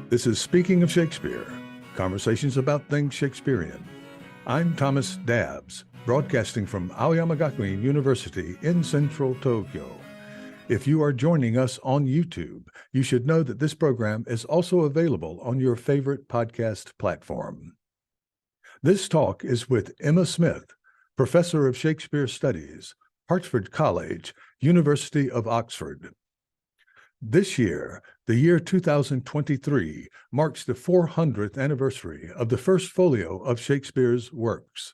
This is Speaking of Shakespeare, conversations about things Shakespearean. I'm Thomas Dabbs, broadcasting from Aoyama Gakuin University in central Tokyo. If you are joining us on YouTube, you should know that this program is also available on your favorite podcast platform. This talk is with Emma Smith, Professor of Shakespeare Studies, Hertford College, University of Oxford. This year, the year 2023, marks the 400th anniversary of the First Folio of Shakespeare's works.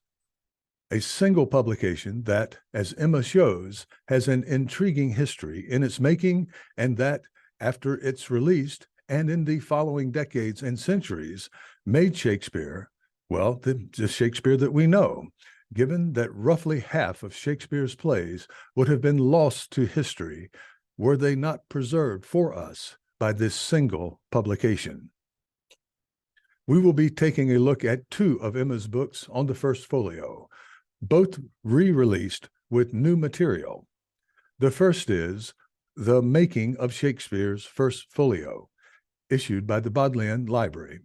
A single publication that, as Emma shows, has an intriguing history in its making, and that, after its release and in the following decades and centuries, made Shakespeare, well, the Shakespeare that we know, given that roughly half of Shakespeare's plays would have been lost to history were they not preserved for us by this single publication. We will be taking a look at two of Emma's books on the First Folio, both re-released with new material. The first is The Making of Shakespeare's First Folio, issued by the Bodleian Library.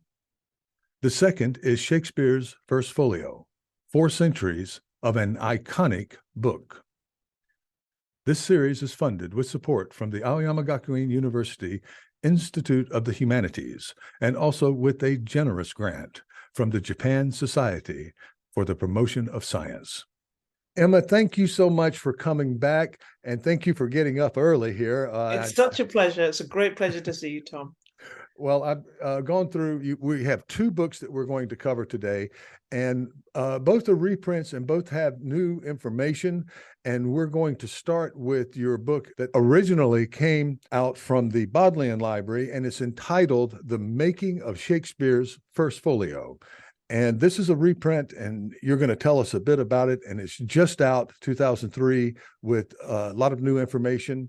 The second is Shakespeare's First Folio, 4 Centuries of an Iconic Book. This series is funded with support from the Aoyama Gakuin University Institute of the Humanities, and also with a generous grant from the Japan Society for the Promotion of Science. Emma, thank you so much for coming back, and thank you for getting up early here. It's such a pleasure. It's a great pleasure to see you, Tom. Well, I've gone through, we have 2 books that we're going to cover today, and both are reprints and both have new information. And we're going to start with your book that originally came out from the Bodleian Library, and it's entitled The Making of Shakespeare's First Folio. And this is a reprint, and you're going to tell us a bit about it. And it's just out 2003 with a lot of new information.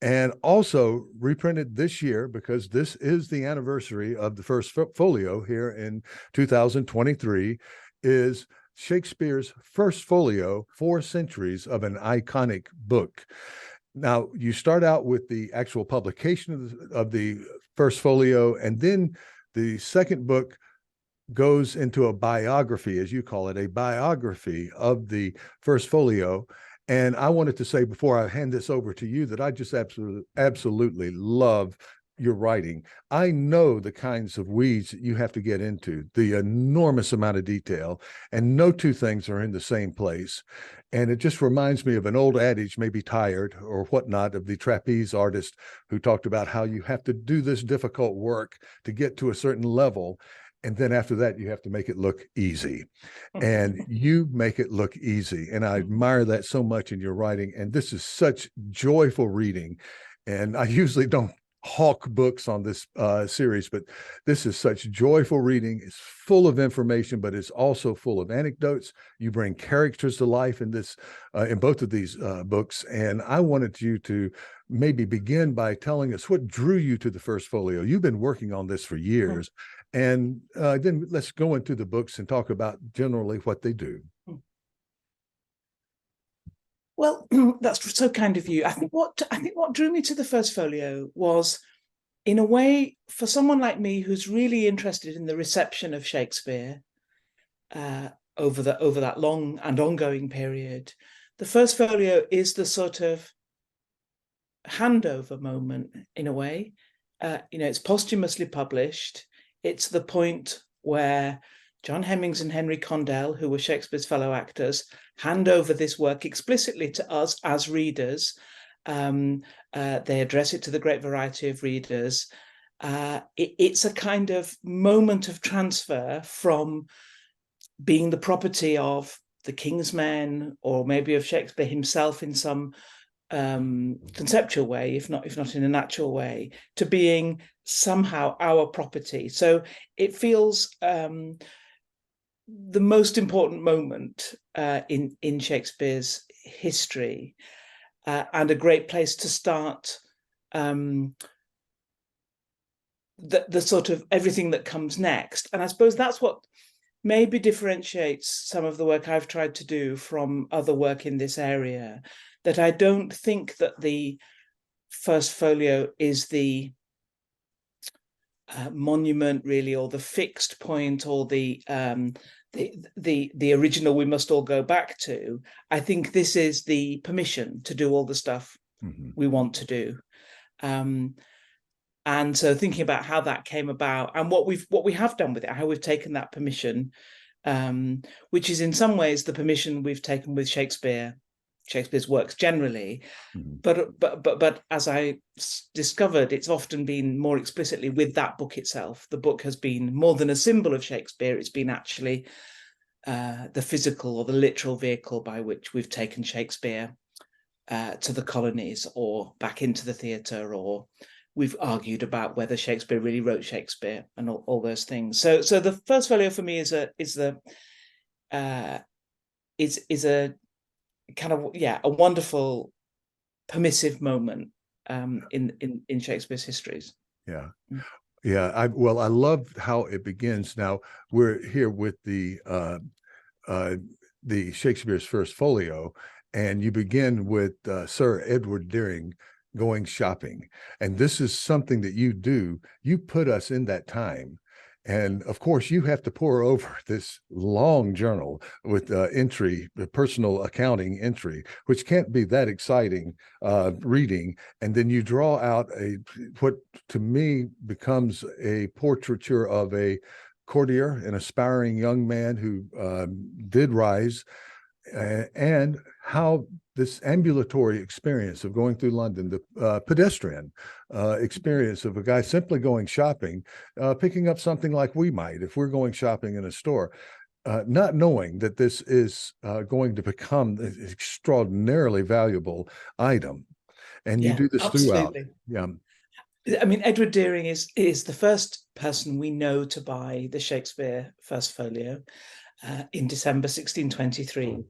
And also reprinted this year, because this is the anniversary of the First Folio here in 2023, is Shakespeare's First Folio, 4 Centuries of an Iconic Book. Now, you start out with the actual publication of the First Folio, and then the second book goes into a biography, as you call it, a biography of the First Folio. And I wanted to say before I hand this over to you that I just absolutely love your writing. I know the kinds of weeds that you have to get into, the enormous amount of detail, and no 2 things are in the same place. And it just reminds me of an old adage, maybe tired or whatnot, of the trapeze artist who talked about how you have to do this difficult work to get to a certain level. And then after that, you have to make it look easy. And you make it look easy. And I admire that so much in your writing. And this is such joyful reading. And I usually don't hawk books on this series, but this is such joyful reading. It's full of information, but it's also full of anecdotes. You bring characters to life in this, in both of these books. And I wanted you to maybe begin by telling us what drew you to the First Folio. You've been working on this for years. And then let's go into the books and talk about generally what they do. Well, that's so kind of you. I think what drew me to the First Folio was, in a way, for someone like me who's really interested in the reception of Shakespeare over that long and ongoing period, the First Folio is the sort of handover moment, in a way. It's posthumously published. It's the point where John Hemmings and Henry Condell, who were Shakespeare's fellow actors, hand over this work explicitly to us as readers. They address it to the great variety of readers. It's a kind of moment of transfer from being the property of the King's men, or maybe of Shakespeare himself in some conceptual way, if not in a natural way, to being somehow our property. So it feels the most important moment in Shakespeare's history, and a great place to start the sort of everything that comes next. And I suppose that's what maybe differentiates some of the work I've tried to do from other work in this area, that I don't think that the First Folio is the monument, really, or the fixed point, or the original we must all go back to. I think this is the permission to do all the stuff we want to do. And so thinking about how that came about and what we have done with it, how we've taken that permission, which is in some ways the permission we've taken with Shakespeare's works generally, but as I discovered, it's often been more explicitly with that book itself. The book has been more than a symbol of Shakespeare. It's been actually the physical or the literal vehicle by which we've taken Shakespeare to the colonies or back into the theatre, or we've argued about whether Shakespeare really wrote Shakespeare and all those things. So the First Folio for me is a kind of, a wonderful permissive moment in Shakespeare's histories. Yeah. Yeah. I love how it begins. Now we're here with the Shakespeare's First Folio, and you begin with Sir Edward Deering going shopping. And this is something that you do. You put us in that time. And of course, you have to pore over this long journal with entry, the personal accounting entry, which can't be that exciting reading. And then you draw out what to me becomes a portraiture of a courtier, an aspiring young man who did rise, and how this ambulatory experience of going through London, the pedestrian experience of a guy simply going shopping, picking up something like we might if we're going shopping in a store, not knowing that this is going to become an extraordinarily valuable item. And you do this throughout. Yeah. I mean, Edward Deering is the first person we know to buy the Shakespeare First Folio in December 1623.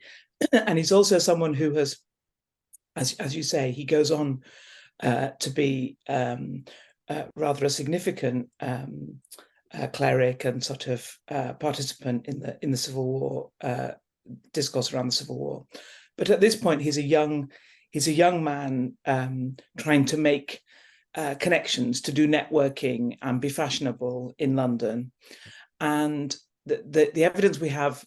And he's also someone who has, as you say, he goes on to be rather a significant cleric and sort of participant in the Civil War, discourse around the Civil War. But at this point, he's a young man trying to make connections, to do networking and be fashionable in London. And the evidence we have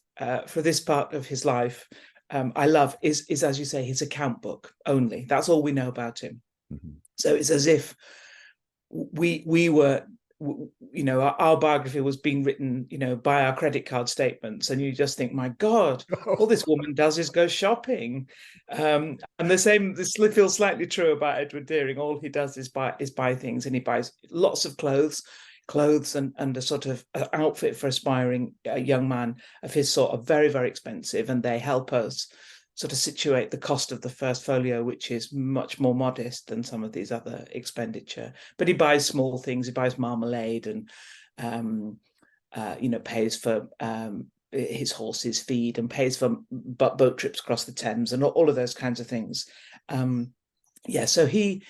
for this part of his life, I love, is as you say, his account book only. That's all we know about him. So it's as if we were, our biography was being written, by our credit card statements, and you just think, my God, all this woman does is go shopping. And the same, this feels slightly true about Edward Deering. All he does is buy things, and he buys lots of clothes and a sort of outfit for aspiring young man of his sort are very, very expensive, and they help us sort of situate the cost of the First Folio, which is much more modest than some of these other expenditure. But he buys small things. He buys marmalade and pays for his horse's feed, and pays for boat trips across the Thames, and all of those kinds of things. So he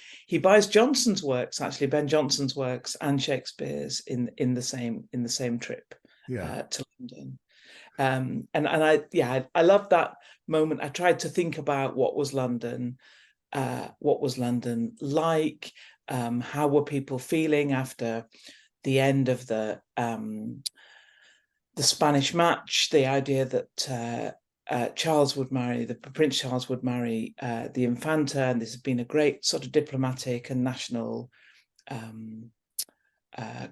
buys Johnson's works, actually Ben Jonson's works and Shakespeare's in the same trip to London. And I love that moment. I tried to think about what was London like, how were people feeling after the end of the Spanish match, the idea that Prince Charles would marry the Infanta, and this has been a great sort of diplomatic and national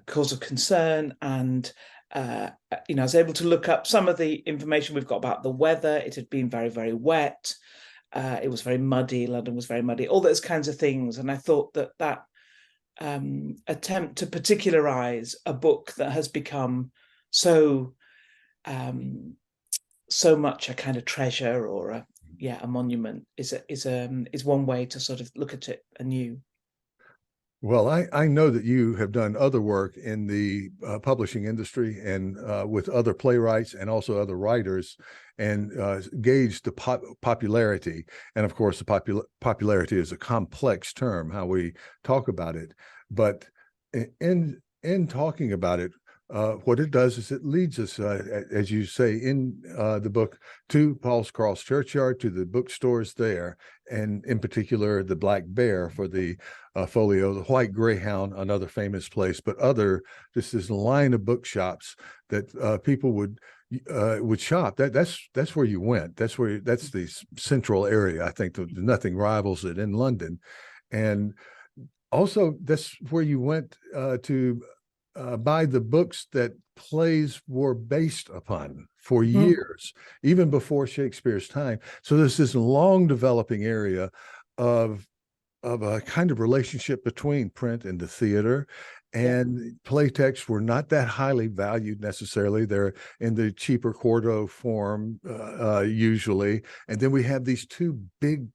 cause of concern. And I was able to look up some of the information we've got about the weather. It had been very, very wet. It was very muddy. London was very muddy. All those kinds of things. And I thought that attempt to particularize a book that has become so much a kind of treasure or a monument is one way to sort of look at it anew. Well, I know that you have done other work in the publishing industry and with other playwrights and also other writers, and gauged the popularity. And of course, the popularity is a complex term, how we talk about it. But in talking about it, what it does is it leads us, as you say in the book, to Paul's Cross Churchyard, to the bookstores there, and in particular the Black Bear for the folio, the White Greyhound, another famous place, but just this line of bookshops that people would shop. That's where you went. That's the central area. I think nothing rivals it in London, and also that's where you went to buy the books that plays were based upon for years, even before Shakespeare's time. So there's this long developing area of a kind of relationship between print and the theater. And play texts were not that highly valued necessarily. They're in the cheaper quarto form usually. And then we have these two big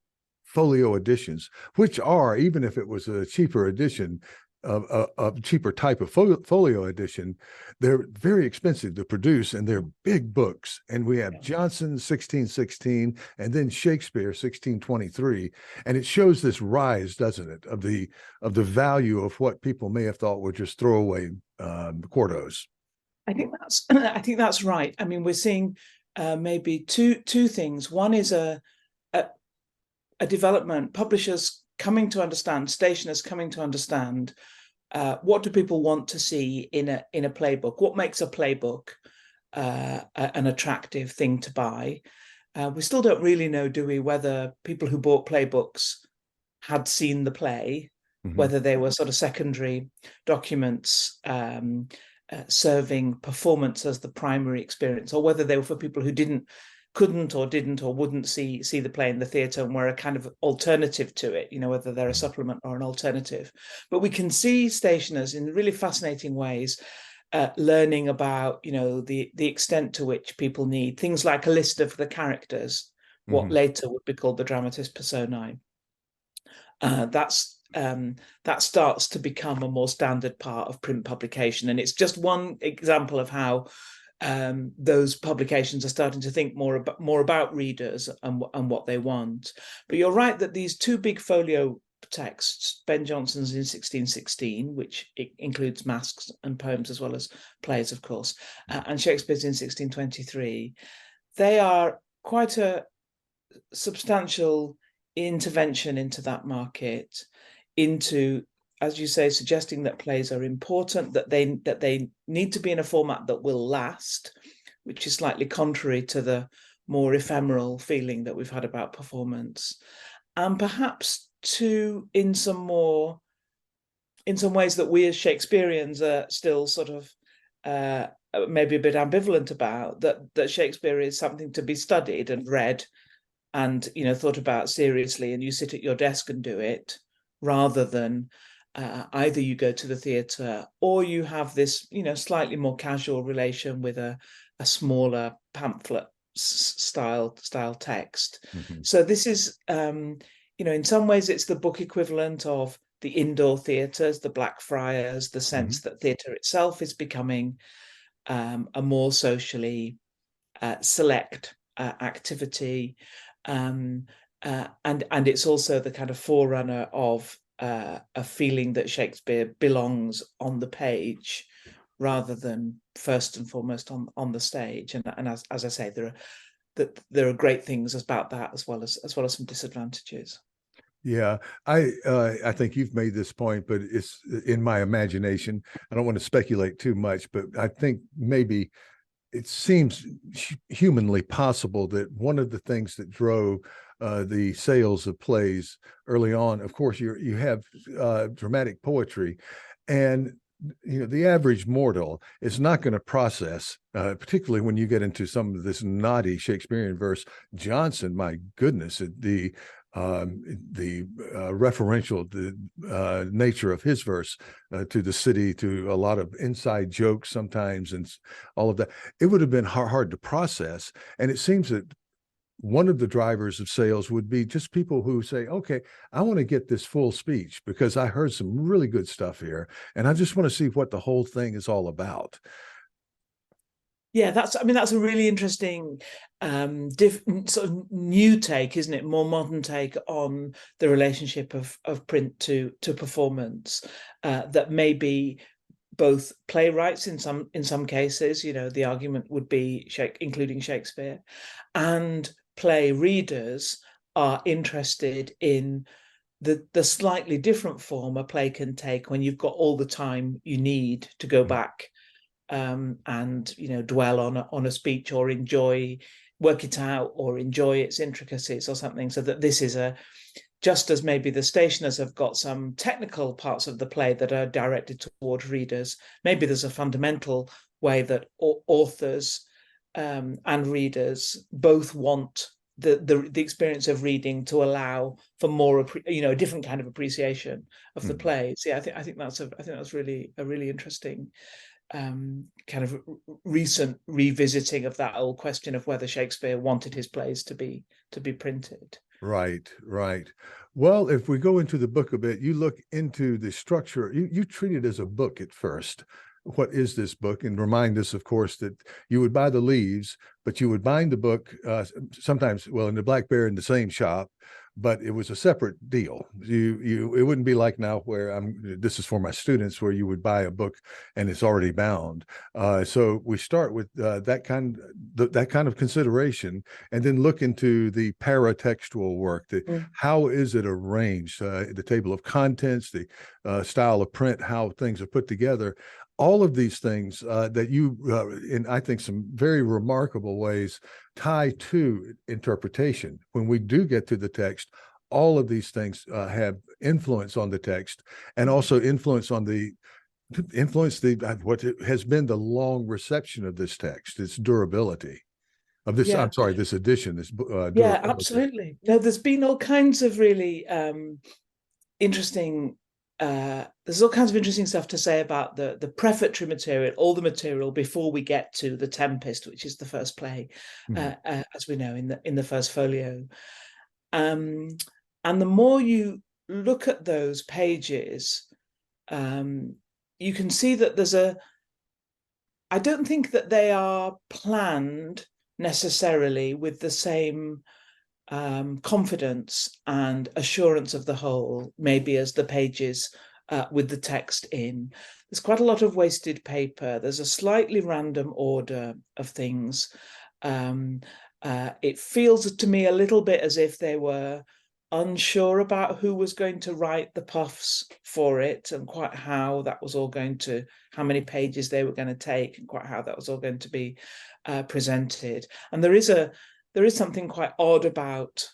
folio editions, which are, even if it was a cheaper edition, a cheaper type of folio edition, they're very expensive to produce, and they're big books. And we have Johnson 1616 and then Shakespeare 1623, and it shows this rise, doesn't it, of the value of what people may have thought were just throwaway quartos. I think that's right. I mean, we're seeing maybe two things. One is a development, publishers coming to understand, stationers coming to understand, what do people want to see in a playbook? What makes a playbook an attractive thing to buy? We still don't really know, do we, whether people who bought playbooks had seen the play, whether they were sort of secondary documents serving performance as the primary experience, or whether they were for people who couldn't or didn't or wouldn't see the play in the theatre and were a kind of alternative to it, whether they're a supplement or an alternative. But we can see stationers in really fascinating ways learning about, the extent to which people need things like a list of the characters, what later would be called the dramatis personae. That starts to become a more standard part of print publication. And it's just one example of how those publications are starting to think more about readers and what they want. But you're right that these two big folio texts, Ben Jonson's in 1616, which includes masques and poems as well as plays, of course, and Shakespeare's in 1623, they are quite a substantial intervention into that market, into, as you say, suggesting that plays are important, that they need to be in a format that will last, which is slightly contrary to the more ephemeral feeling that we've had about performance, and perhaps in some ways that we as Shakespeareans are still sort of maybe a bit ambivalent about, that Shakespeare is something to be studied and read and thought about seriously, and you sit at your desk and do it, rather than either you go to the theatre or you have this, slightly more casual relation with a smaller pamphlet style text. So this is, in some ways it's the book equivalent of the indoor theatres, the Blackfriars, the sense that theatre itself is becoming a more socially select activity. And it's also the kind of forerunner of a feeling that Shakespeare belongs on the page rather than first and foremost on the stage. And as I say, there are great things about that as well as some disadvantages. Yeah, I think you've made this point, but it's in my imagination. I don't want to speculate too much, but I think maybe it seems humanly possible that one of the things that drove the sales of plays early on, of course, you have dramatic poetry, and the average mortal is not going to process, particularly when you get into some of this naughty Shakespearean verse. Johnson, my goodness, the referential, the nature of his verse to the city, to a lot of inside jokes sometimes, and all of that, it would have been hard to process. And it seems that one of the drivers of sales would be just people who say, okay, I want to get this full speech because I heard some really good stuff here, and I just want to see what the whole thing is all about. Yeah, that's a really interesting sort of new take, isn't it? More modern take on the relationship of print to performance, that maybe both playwrights in some cases, the argument would be including Shakespeare, and play readers are interested in the slightly different form a play can take when you've got all the time you need to go back and dwell on a speech, or work it out, or enjoy its intricacies or something. So that this is just as maybe the stationers have got some technical parts of the play that are directed towards readers, maybe there's a fundamental way that authors and readers both want the experience of reading to allow for more, a different kind of appreciation of the plays. Yeah, I think that's really a really interesting kind of recent revisiting of that old question of whether Shakespeare wanted his plays to be printed. Right, right. Well, if we go into the book a bit, you look into the structure. You treat it as a book at first. What is this book? And remind us, of course, that you would buy the leaves, but you would bind the book sometimes, well, in the Black Bear in the same shop, but it was a separate deal. It wouldn't be like now where this is for my students, where you would buy a book and it's already bound. So we start with that kind of consideration, and then look into the paratextual work. How is it arranged? The table of contents, the style of print, how things are put together. All of these things that you, in I think some very remarkable ways, tie to interpretation. When we do get to the text, all of these things have influence on the text, and also influence what has been the long reception of this text, its durability of this. Yeah. I'm sorry, this edition. This yeah, absolutely. No, there's been all kinds of really interesting. There's all kinds of interesting stuff to say about the prefatory material, all the material before we get to The Tempest, which is the first play, as we know, in the First Folio. And the more you look at those pages, you can see that I don't think that they are planned necessarily with the same confidence and assurance of the whole, maybe, as the pages with the text in. There's quite a lot of wasted paper. There's a slightly random order of things. It feels to me a little bit as if they were unsure about who was going to write the puffs for it, and quite how many pages they were going to take, and quite how that was all going to be presented. And there is something quite odd about,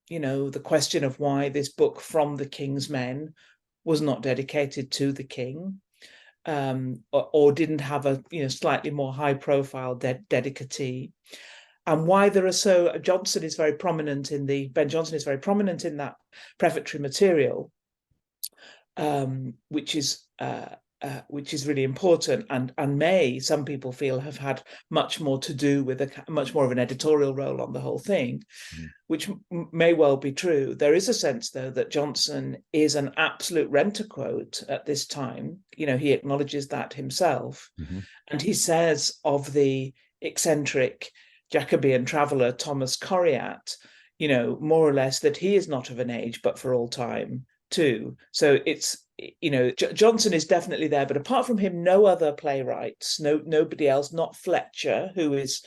the question of why this book from the King's Men was not dedicated to the King, or didn't have a slightly more high profile dedicatee, and why Ben Jonson is very prominent in that prefatory material, which is really important, and some people feel have had much more to do with much more of an editorial role on the whole thing, which may well be true. There is a sense, though, that Jonson is an absolute rent-a-quote at this time. He acknowledges that himself, and he says of the eccentric Jacobean traveller Thomas Coriat, more or less, that he is not of an age but for all time too. So it's, Jonson is definitely there, but apart from him, no other playwrights, nobody else, not Fletcher, who is,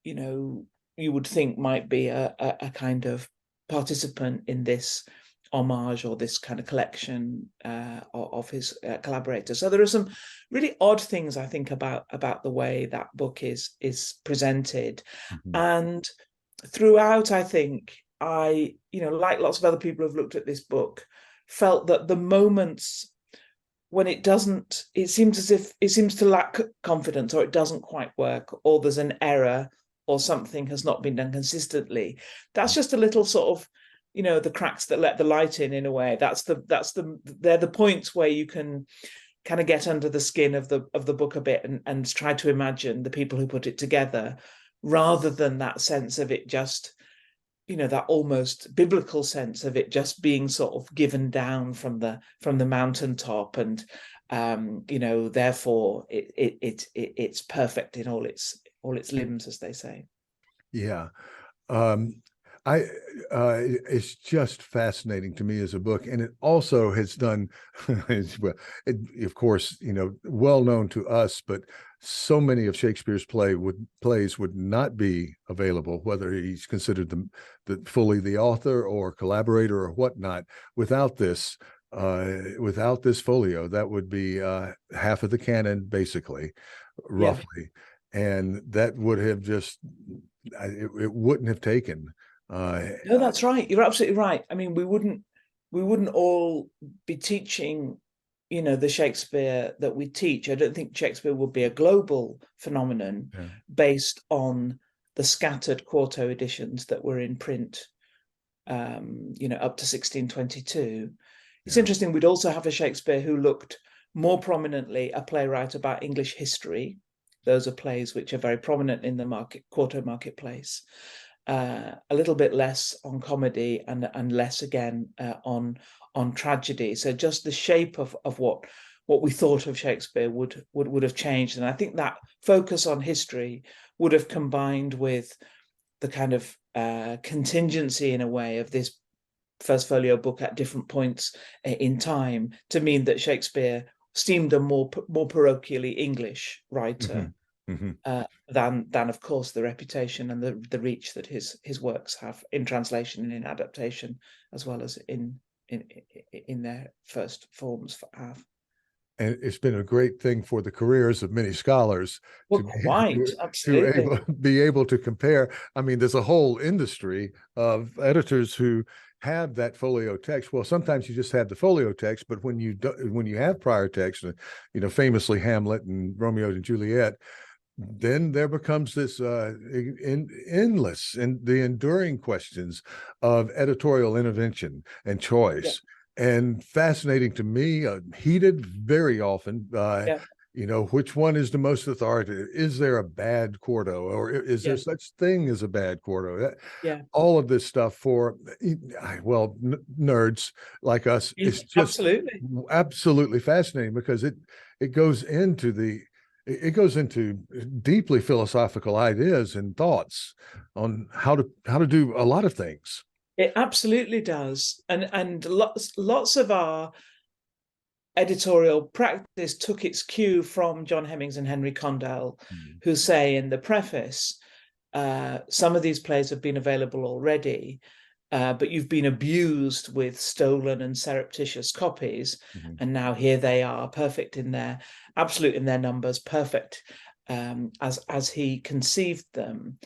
you would think might be a kind of participant in this homage or this kind of collection of his collaborators. So there are some really odd things, I think, about the way that book is presented. And throughout, I think, like lots of other people who've looked at this book, felt that the moments when it seems as if it seems to lack confidence, or it doesn't quite work, or there's an error, or something has not been done consistently. That's just a little sort of, the cracks that let the light in a way. They're the points where you can kind of get under the skin of the book a bit, and try to imagine the people who put it together, rather than that sense of it just, that almost biblical sense of it just being sort of given down from the mountaintop, and therefore it's perfect in all its limbs, as they say. Yeah. I it's just fascinating to me as a book, and it also has done, well, of course, well known to us, but so many of Shakespeare's plays would not be available, whether he's considered the fully the author or collaborator or whatnot, without this. Without this folio, that would be half of the canon, basically, Yeah. roughly, and that would have just it wouldn't have taken. No, that's right. You're absolutely right. I mean, we wouldn't all be teaching, the Shakespeare that we teach. I don't think Shakespeare would be a global phenomenon Yeah. based on the scattered quarto editions that were in print, up to 1622. It's Yeah. interesting. We'd also have a Shakespeare who looked more prominently a playwright about English history. Those are plays which are very prominent in the quarto marketplace. A little bit less on comedy and less again on tragedy. So just the shape of what we thought of Shakespeare would have changed. And I think that focus on history would have combined with the kind of contingency in a way of this First Folio book at different points in time to mean that Shakespeare seemed a more parochially English writer. Mm-hmm. Than of course the reputation and the reach that his works have in translation and in adaptation, as well as in their first forms have. And it's been a great thing for the careers of many scholars Well, quite absolutely. be able to compare. I mean, there's a whole industry of editors who have that folio text. Well, sometimes you just have the folio text, but when you have prior text, famously Hamlet and Romeo and Juliet, then there becomes this endless and the enduring questions of editorial intervention and choice. Yeah. And fascinating to me, heated very often. Yeah. Which one is the most authoritative? Is there a bad quarto, or is there Yeah. such thing as a bad quarto? Yeah. All of this stuff for, well, nerds like us, it's just Absolutely. absolutely fascinating because it goes into deeply philosophical ideas and thoughts on how to do a lot of things. It absolutely does. And lots of our editorial practice took its cue from John Hemmings and Henry Condell, who say in the preface, some of these plays have been available already, but you've been abused with stolen and surreptitious copies. And now here they are, perfect in their absolute in their numbers, perfect as he conceived them.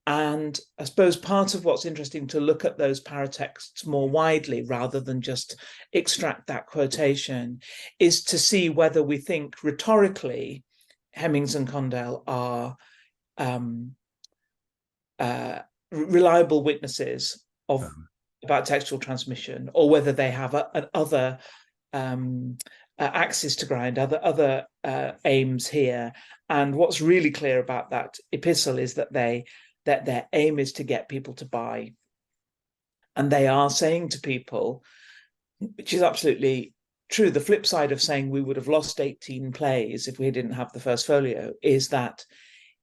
And I suppose part of what's interesting to look at those paratexts more widely rather than just extract that quotation is to see whether we think rhetorically Hemmings and Condell are reliable witnesses about textual transmission, or whether they have other axes to grind, other aims here. And what's really clear about that epistle is that their aim is to get people to buy. And they are saying to people, which is absolutely true, the flip side of saying we would have lost 18 plays if we didn't have the First Folio is that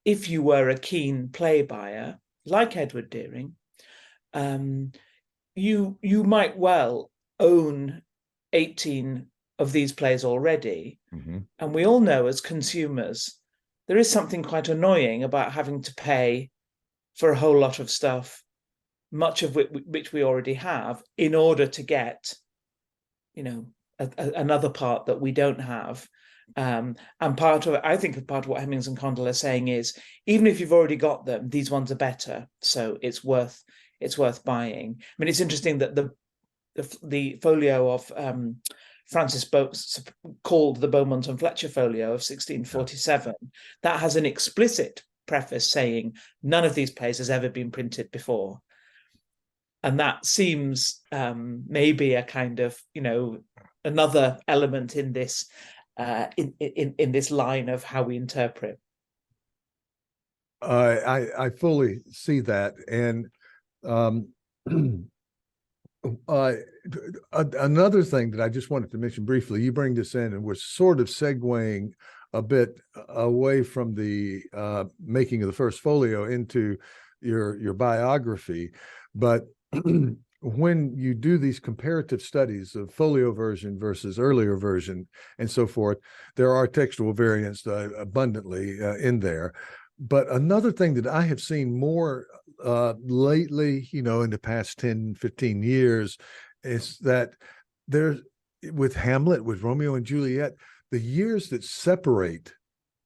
if you were a keen play buyer, like Edward Deering, you might well own 18 of these plays already. And we all know as consumers, there is something quite annoying about having to pay for a whole lot of stuff, much of which we already have, in order to get, another part that we don't have. And I think part of what Hemmings and Condell are saying is, even if you've already got them, these ones are better, so it's worth buying. I mean, it's interesting that the folio of Francis called the Beaumont and Fletcher folio of 1647, that has an explicit preface saying none of these plays has ever been printed before. And that seems maybe a kind of, another element in this in this line of how we interpret. I fully see that. And another thing that I just wanted to mention briefly, you bring this in and we're sort of segueing a bit away from the making of the First Folio into your biography, But when you do these comparative studies of folio version versus earlier version and so forth, there are textual variants abundantly in there. But another thing that I have seen more lately, in the past 10, 15 years, is that there's, with Hamlet, with Romeo and Juliet, the years that separate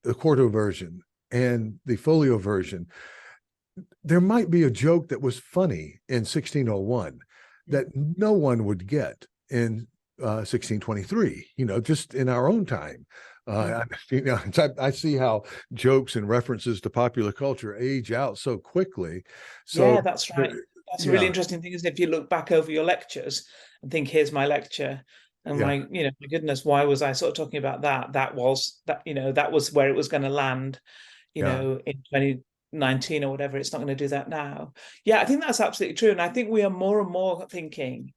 the quarto version and the folio version, there might be a joke that was funny in 1601 that no one would get in 1623, just in our own time. I see how jokes and references to popular culture age out so quickly. So Yeah, that's right. That's a really interesting thing, isn't it? If you look back over your lectures and think, here's my lecture, and my goodness, why was I sort of talking about that? That was where it was going to land, in 2019 or whatever. It's not going to do that now. Yeah, I think that's absolutely true. And I think we are more and more thinking,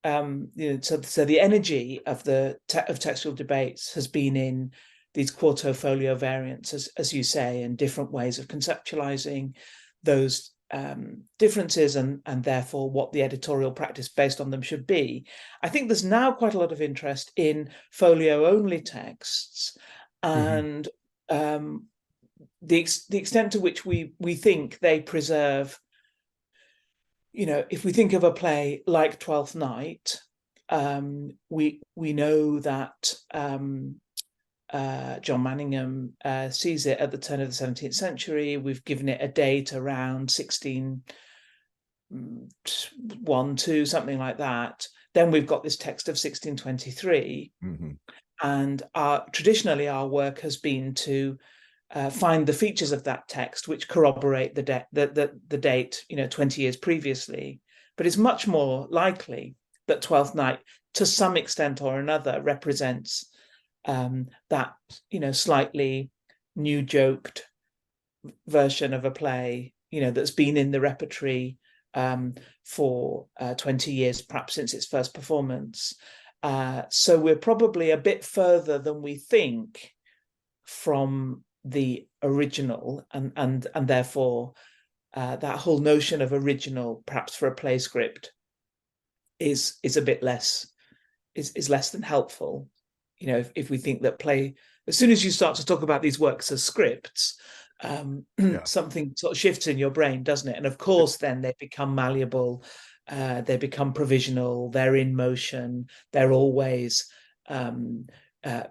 so the energy of of textual debates has been in these quarto folio variants, as you say, and different ways of conceptualizing those differences and therefore what the editorial practice based on them should be. I think there's now quite a lot of interest in folio only texts, and the extent to which we think they preserve, if we think of a play like Twelfth Night, we know that John Manningham sees it at the turn of the 17th century. We've given it a date around 1601, 2, something like that. Then we've got this text of 1623. And traditionally our work has been to find the features of that text which corroborate the date, 20 years previously. But it's much more likely that Twelfth Night, to some extent or another, represents that slightly new joked version of a play that's been in the repertory for 20 years, perhaps since its first performance. So we're probably a bit further than we think from the original, and therefore that whole notion of original, perhaps for a play script, is a bit less, is less than helpful. If we think that play, as soon as you start to talk about these works as scripts, something sort of shifts in your brain, doesn't it? And of course, then they become malleable, they become provisional, they're in motion, they're always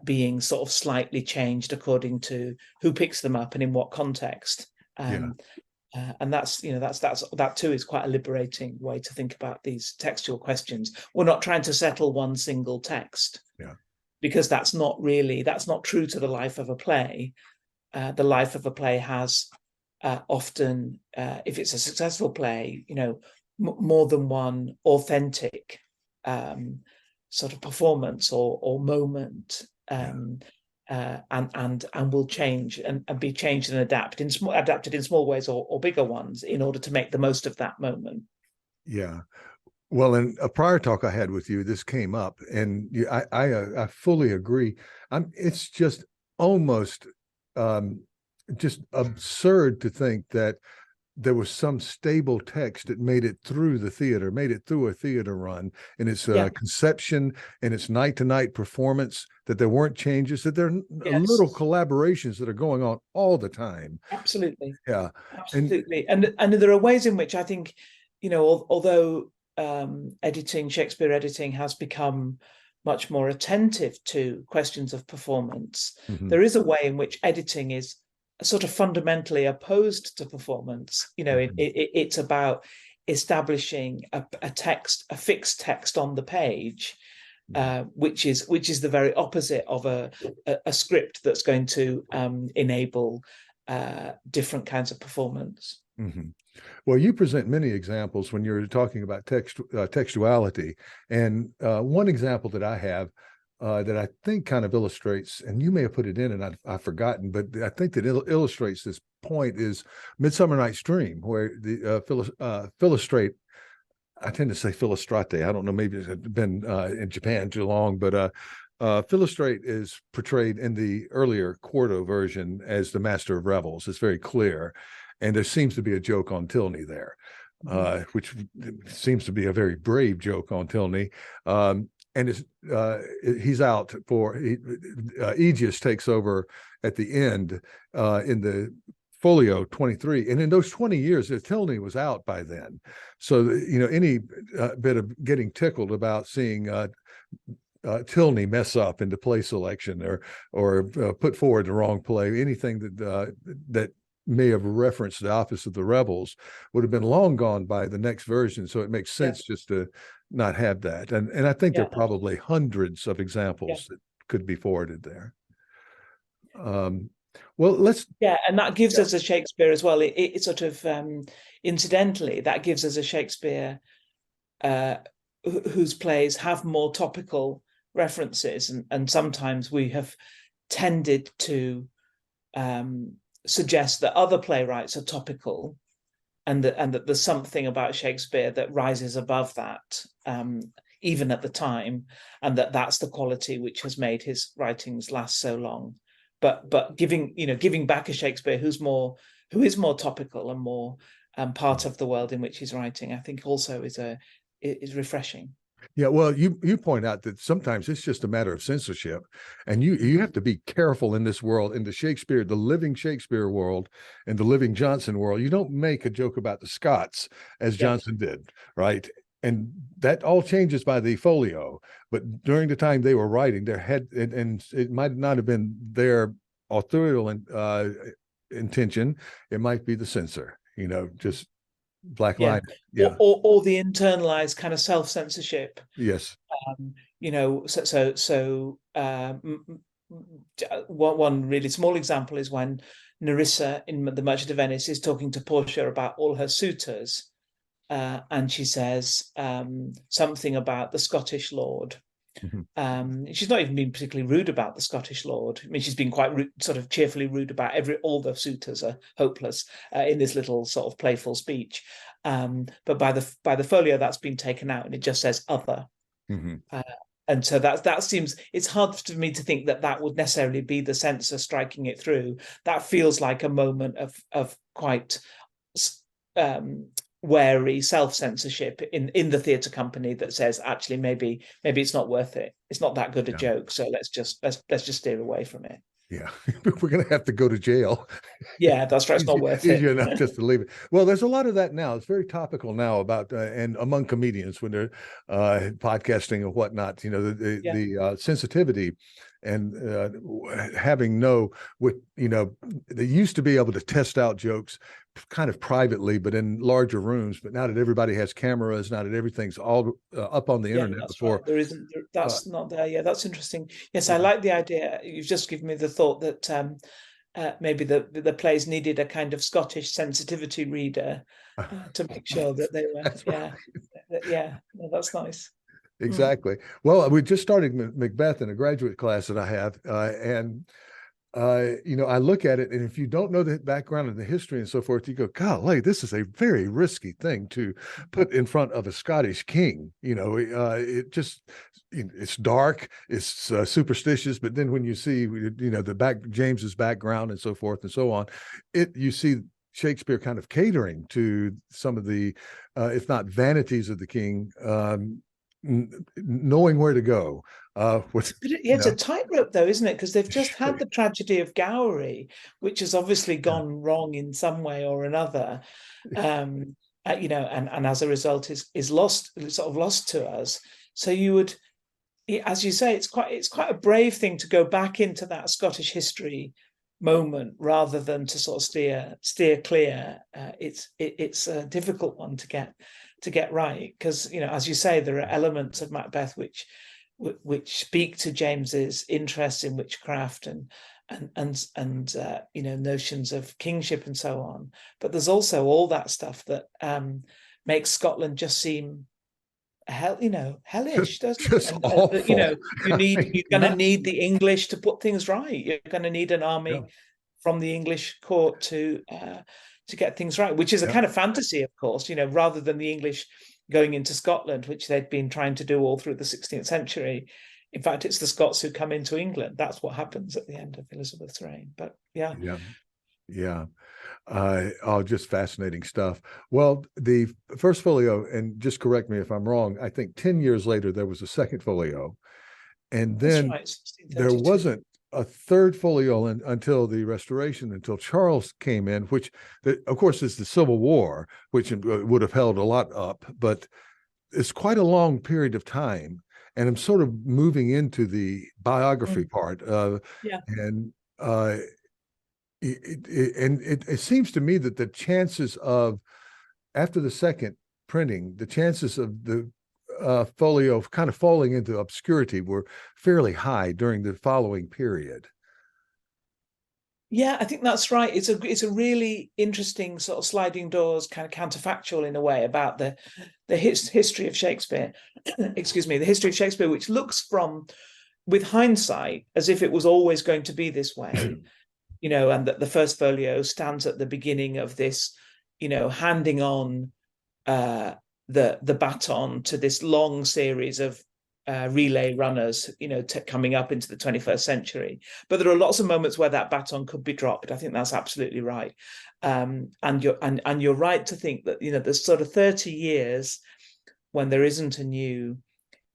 being sort of slightly changed according to who picks them up and in what context. And that too is quite a liberating way to think about these textual questions. We're not trying to settle one single text. Because that's not true to the life of a play. The life of a play has often, if it's a successful play, more than one authentic sort of performance or moment, and will change and be changed and adapted in small ways or bigger ones in order to make the most of that moment. Yeah. Well, in a prior talk I had with you, this came up, and I fully agree. It's just almost just absurd to think that there was some stable text that made it through a theater run in its conception and its night-to-night performance, that there weren't changes, that there are little collaborations that are going on all the time. Absolutely. Yeah. Absolutely. And there are ways in which I think, although Shakespeare editing has become much more attentive to questions of performance, there is a way in which editing is sort of fundamentally opposed to performance. It's about establishing a fixed text on the page, which is the very opposite of a script that's going to enable different kinds of performance. Well, you present many examples when you're talking about textuality, and one example that I have that I think kind of illustrates, and you may have put it in and I've forgotten, but I think that illustrates this point, is Midsummer Night's Dream, where the Philostrate, I tend to say Philostrate, I don't know, maybe it's been in Japan too long, but Philostrate is portrayed in the earlier quarto version as the master of revels. It's very clear. And there seems to be a joke on Tilney there. which seems to be a very brave joke on Tilney. And he's out for Aegeus takes over at the end in the Folio 23, and in those 20 years, Tilney was out by then. So any bit of getting tickled about seeing Tilney mess up into play selection or put forward the wrong play, anything that may have referenced the Office of the Rebels would have been long gone by the next version. So it makes sense just to not have that. And I think there are probably hundreds of examples that could be forwarded there. Well, let's. Yeah, and that gives us a Shakespeare as well. It sort of, incidentally, that gives us a Shakespeare whose plays have more topical references. And sometimes we have tended to suggest that other playwrights are topical, and that there's something about Shakespeare that rises above that, even at the time, and that's the quality which has made his writings last so long. But giving back a Shakespeare who is more topical and more part of the world in which he's writing, I think also is refreshing. Yeah, well, you point out that sometimes it's just a matter of censorship, and you have to be careful in this world, in the Shakespeare, the living Shakespeare world, and the living Johnson world. You don't make a joke about the Scots as Johnson did, right? And that all changes by the Folio. But during the time they were writing, and it might not have been their authorial intention. It might be the censor, just black line. Yeah. Or the internalized kind of self-censorship. Yes. One really small example is when Nerissa in The Merchant of Venice is talking to Portia about all her suitors. And she says something about the Scottish lord. She's not even been particularly rude about the Scottish lord. I mean, she's been quite sort of cheerfully rude about all the suitors are hopeless in this little sort of playful speech. But by the Folio, that's been taken out, and it just says other. And so that seems, it's hard for me to think that would necessarily be the censor striking it through. That feels like a moment of quite wary self-censorship in the theatre company that says, actually, maybe it's not worth it. It's not that good a joke, so let's just steer away from it. Yeah, we're going to have to go to jail. Yeah, that's right. It's not worth it. Easier enough just to leave it. Well, there's a lot of that now. It's very topical now about and among comedians when they're podcasting or whatnot. The sensitivity and having they used to be able to test out jokes kind of privately, but in larger rooms. But now that everybody has cameras, now that everything's all up on the internet before. Right. There isn't. That's not there. Yeah, that's interesting. Yes, I like the idea. You've just given me the thought that maybe the plays needed a kind of Scottish sensitivity reader to make sure that they were. That's nice. Exactly. Well, we just started Macbeth in a graduate class that I have, and I look at it, and if you don't know the background and the history and so forth, you go, golly, this is a very risky thing to put in front of a Scottish king. It just, it's dark, it's superstitious, but then when you see, James's background and so forth and so on, you see Shakespeare kind of catering to some of the, if not vanities of the king, knowing where to go. It's a tightrope, though, isn't it? Because they've just had the tragedy of Gowrie, which has obviously gone wrong in some way or another, and as a result is lost, sort of lost to us. So you would, as you say, it's quite a brave thing to go back into that Scottish history moment rather than to sort of steer clear. It's a difficult one to get right, because as you say, there are elements of Macbeth which speak to James's interest in witchcraft and notions of kingship and so on. But there's also all that stuff that makes Scotland just seem hellish, doesn't it? Awful. You're going to need the English to put things right. You're going to need an army from the English court to get things right, which is a kind of fantasy, of course, rather than the English going into Scotland, which they'd been trying to do all through the 16th century. In fact, it's the Scots who come into England. That's what happens at the end of Elizabeth's reign. But Yeah. Oh, just fascinating stuff. Well, the first folio, and just correct me if I'm wrong, I think 10 years later, there was a second folio. And That's then right, there 1632. wasn't a third folio until the Restoration, until Charles came in, which, of course, is the Civil War, which would have held a lot up, but it's quite a long period of time. And I'm sort of moving into the biography Mm, part. yeah. And it seems to me that the chances of, after the second printing, the chances of the folio kind of falling into obscurity were fairly high during the following period. Yeah, I think that's right. It's a really interesting sort of sliding doors, kind of counterfactual in a way about the history of Shakespeare. Excuse me, the history of Shakespeare, which looks from with hindsight as if it was always going to be this way, and that the first folio stands at the beginning of this, handing on the baton to this long series of relay runners, coming up into the 21st century. But there are lots of moments where that baton could be dropped. I think that's absolutely right. And you're right to think that there's sort of 30 years when there isn't a new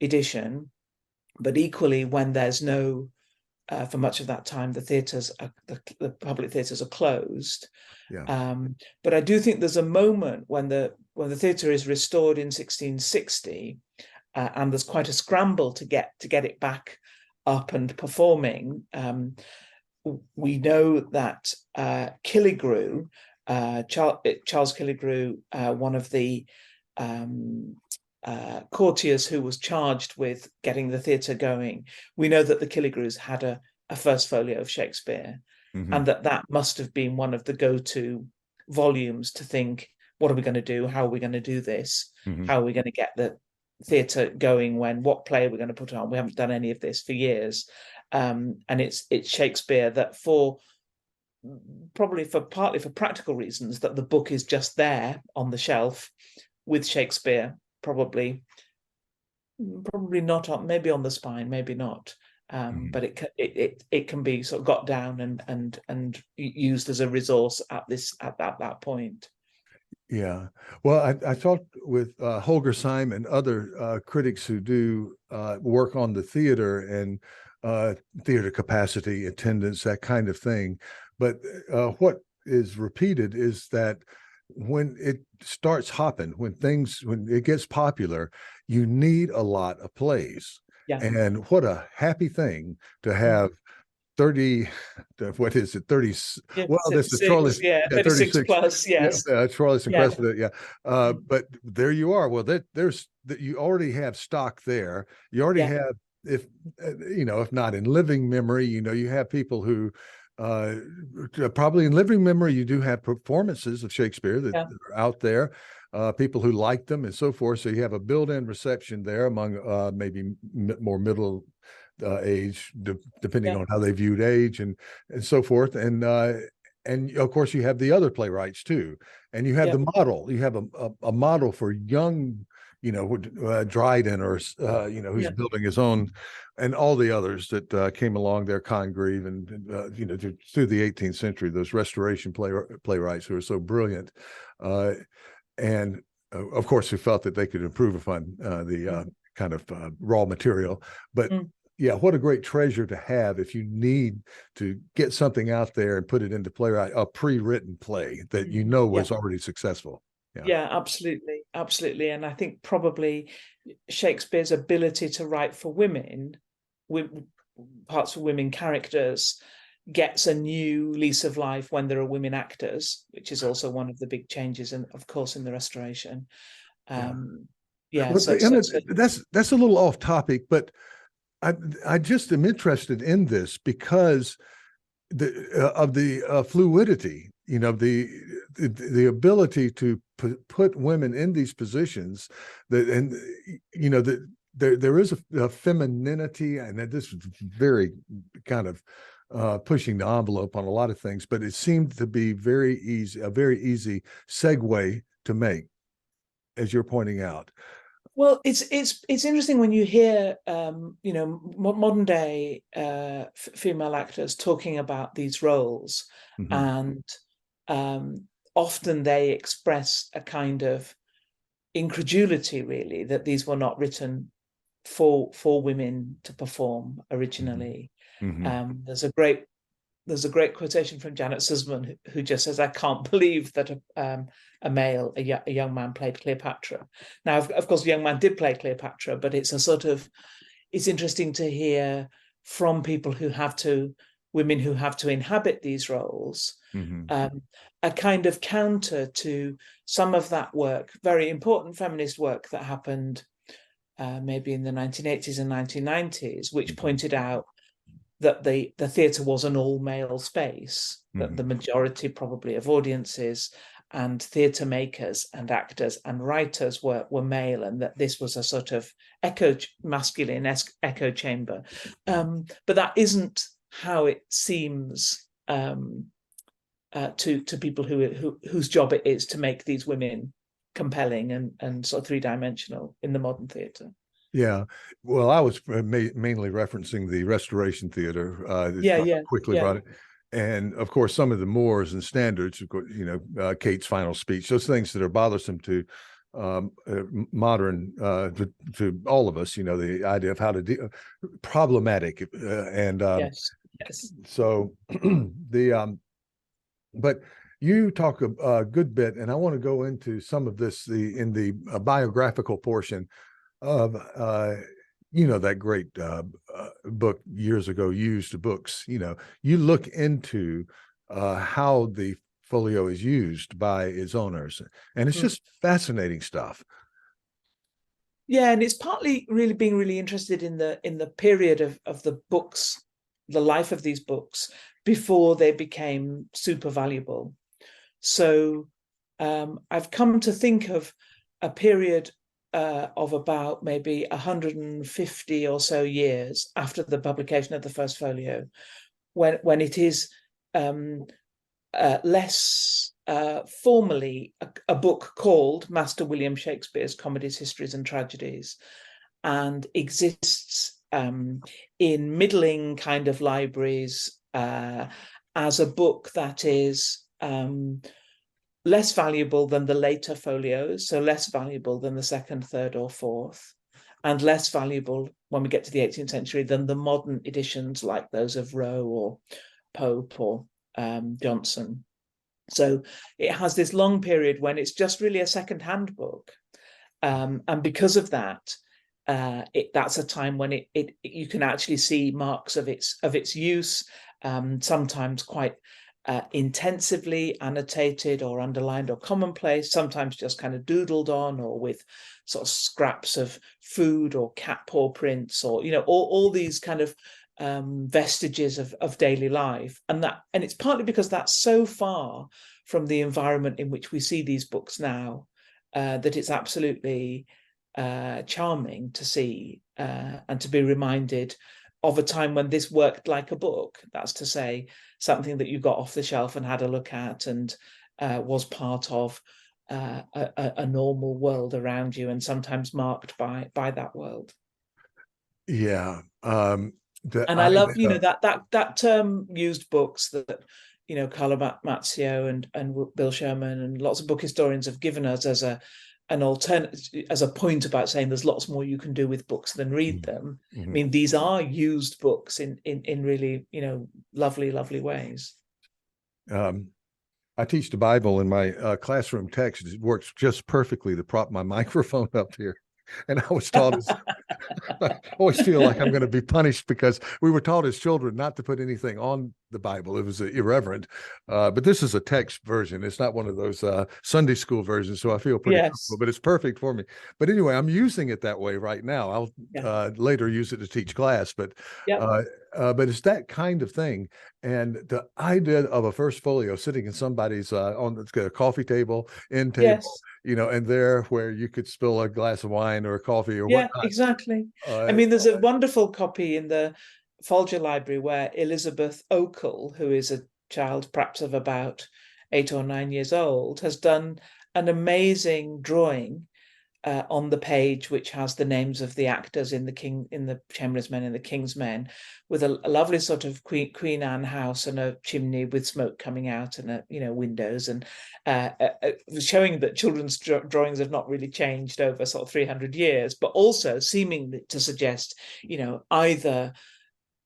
edition, but equally when there's no for much of that time the public theatres are closed. Yeah. But I do think there's a moment when the theatre is restored in 1660, and there's quite a scramble to get it back up and performing. We know that Killigrew, Charles Killigrew, one of the courtiers who was charged with getting the theatre going, we know that the Killigrews had a first folio of Shakespeare, Mm-hmm. and that must have been one of the go-to volumes to think, what are we going to do? How are we going to do this? Mm-hmm. How are we going to get the theatre going? What play are we going to put on? We haven't done any of this for years. And it's Shakespeare that partly for practical reasons, that the book is just there on the shelf with Shakespeare, probably not on, maybe on the spine, maybe not. Mm-hmm. But it can be sort of got down and used as a resource at that point. Yeah. Well, I talked with Holger Simon, other critics who do work on the theater and theater capacity, attendance, that kind of thing. But what is repeated is that when it starts hopping, when it gets popular, you need a lot of plays. Yeah. And what a happy thing to have 30, what is it, 30, Yeah, well, this is 36, Troilus, yeah, yeah, 36 36, plus, yeah, yes. Troilus and Yeah. Cressida, yeah. But there you are. Well, you already have stock there. You already Yeah. have, if if not in living memory, you have people who probably in living memory, you do have performances of Shakespeare that Yeah. are out there, people who like them and so forth. So you have a built-in reception there among maybe more middle age, depending Yeah. on how they viewed age and so forth. And of course you have the other playwrights too, and you have Yeah. the model. You have a model for young, Dryden, or who's Yeah. building his own, and all the others that came along there, Congreve, and through the 18th century, those Restoration playwrights who are so brilliant, and of course who felt that they could improve upon the kind of raw material. But Mm. yeah, what a great treasure to have if you need to get something out there and put it into playwright, a pre-written play that Yeah. was already successful. Yeah. Yeah, absolutely. Absolutely. And I think probably Shakespeare's ability to write for women, with parts for women characters, gets a new lease of life when there are women actors, which is also one of the big changes, and of course in the Restoration. Yeah. Yeah. Well, that's a little off topic, but I just am interested in this because of the fluidity, the ability to put women in these positions, and that there is a femininity, and that this is very kind of pushing the envelope on a lot of things, but it seemed to be a very easy segue to make, as you're pointing out. Well, it's interesting when you hear modern day female actors talking about these roles, Mm-hmm. and often they express a kind of incredulity, really, that these were not written for women to perform originally. Mm-hmm. There's a great quotation from Janet Sussman, who just says, "I can't believe that a young man played Cleopatra." Now, of course, the young man did play Cleopatra, but it's interesting to hear from people women who have to inhabit these roles, Mm-hmm. a kind of counter to some of that work, very important feminist work that happened maybe in the 1980s and 1990s, which Mm-hmm. pointed out that the theatre was an all-male space, that Mm-hmm. the majority probably of audiences and theatre makers and actors and writers were male, and that this was a sort of masculine echo chamber. But that isn't how it seems to people whose job it is to make these women compelling and sort of three-dimensional in the modern theatre. Yeah, well, I was mainly referencing the Restoration Theater. Yeah. Quickly brought it, and of course, some of the mores and standards. Of course, Kate's final speech. Those things that are bothersome to modern to all of us. The idea of how to deal problematic, and Yes. so the but you talk a good bit, and I want to go into some of this in the biographical portion of that great book years ago, Used Books. You look into how the folio is used by its owners, and it's just fascinating stuff. Yeah, and it's partly really being really interested in the period of the books, the life of these books before they became super valuable. So I've come to think of a period of about maybe 150 or so years after the publication of the First Folio, when it is less formally a book called Master William Shakespeare's Comedies, Histories and Tragedies, and exists in middling kind of libraries as a book that is less valuable than the later folios, so less valuable than the second, third, or fourth, and less valuable when we get to the 18th century than the modern editions like those of Rowe or Pope or Johnson. So it has this long period when it's just really a second-hand book, and because of that, that's a time when you can actually see marks of its use, sometimes quite intensively annotated or underlined or commonplace, sometimes just kind of doodled on, or with sort of scraps of food or cat paw prints, or all these kind of vestiges of daily life. And it's partly because that's so far from the environment in which we see these books now, that it's absolutely charming to see and to be reminded of a time when this worked like a book. That's to say, something that you got off the shelf and had a look at, and was part of a normal world around you, and sometimes marked by that world. Yeah. And I love, that term used books that, Carlo Mazzio and Bill Sherman and lots of book historians have given us as an alternative, as a point about saying there's lots more you can do with books than read them. Mm-hmm. I mean, these are used books in really, lovely ways. I teach the Bible in my classroom text. It works just perfectly to prop my microphone up here. And I was taught, I always feel like I'm going to be punished because we were taught as children not to put anything on the Bible. It was irreverent. But this is a text version. It's not one of those Sunday school versions. So I feel pretty comfortable, but it's perfect for me. But anyway, I'm using it that way right now. I'll later use it to teach class, but it's that kind of thing. And the idea of a First Folio sitting in somebody's on a coffee table, end table, and there where you could spill a glass of wine or a coffee or whatnot. Exactly. I mean, there's a wonderful copy in the Folger Library where Elizabeth Oakle, who is a child perhaps of about 8 or 9 years old, has done an amazing drawing on the page, which has the names of the actors in the Chamberlain's Men and the King's Men, with a lovely sort of Queen Anne house and a chimney with smoke coming out and windows, and showing that children's drawings have not really changed over sort of 300 years, but also seeming to suggest, either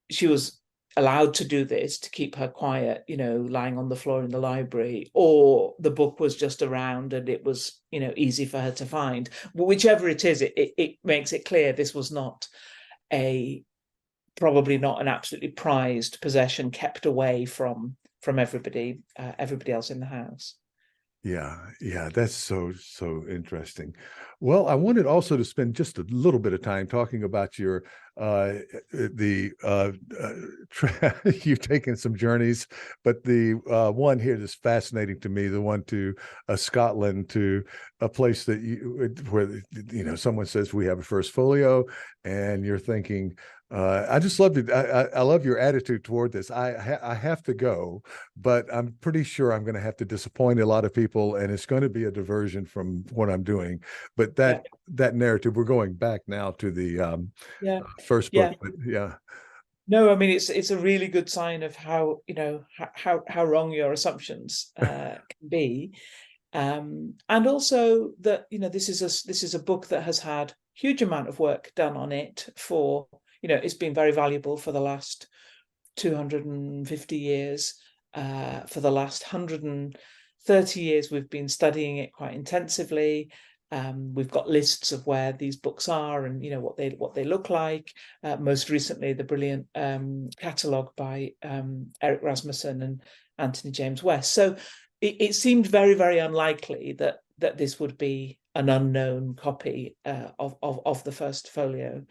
she was allowed to do this to keep her quiet, lying on the floor in the library, or the book was just around and it was, easy for her to find. But whichever it is, it makes it clear this was not probably not an absolutely prized possession kept away from everybody else in the house. Yeah, that's so interesting. Well, I wanted also to spend just a little bit of time talking about your you've taken some journeys, but the one here that's fascinating to me, the one to Scotland, to a place that where someone says we have a First Folio, and you're thinking, I just love it. I love your attitude toward this. I have to go, but I'm pretty sure I'm going to have to disappoint a lot of people, and it's going to be a diversion from what I'm doing. But that narrative, we're going back now to the first book. But yeah. No, I mean it's a really good sign of how how wrong your assumptions can be, and also that this is a book that has had huge amount of work done on it for. It's been very valuable for the last 250 years. For the last 130 years, we've been studying it quite intensively. We've got lists of where these books are and what they look like. Most recently, the brilliant catalogue by Eric Rasmussen and Anthony James West. So it seemed very, very unlikely that this would be an unknown copy of the First Folio.